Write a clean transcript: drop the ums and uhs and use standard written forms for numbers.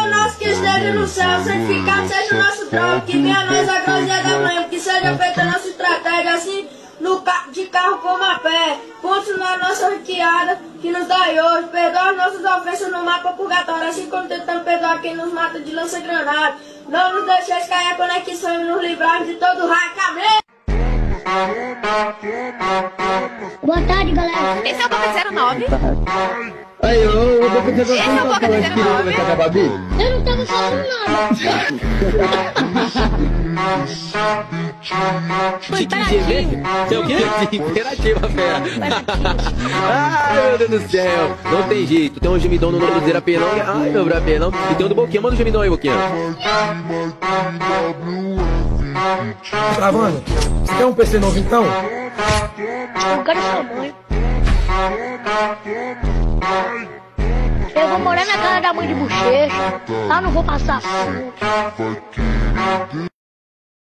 Pai nosso que esteja no céu, santificado seja o nosso nome, que venha a nós a glória da manhã, que seja feita a nossa estratégia, assim de carro como a pé. Pontos na nossa retirada que nos dai hoje. Perdoa as nossas ofensas no mapa purgatório, assim como tentamos perdoar quem nos mata de lança-granada. Não nos deixeis cair a conexão e nos livrar de todo raio. Amém! Boa tarde, galera. Esse é o Boca 09? Aí, eu vou fazer Esse é o Boca 09? Eu não tava falando nada. Imperativo. Você é o quê? Imperativo, fera. Ai, meu Deus do céu. Não tem jeito. Tem um gemidão no nome do Zerapelão. Ai, meu Brapelão. E tem um do Boquinha. Manda o gemidão aí, Boquinha. Gravando. Você quer um PC novo então? Eu quero sua mãe. Eu vou morar na casa da mãe de bochecha. Lá não vou passar fome.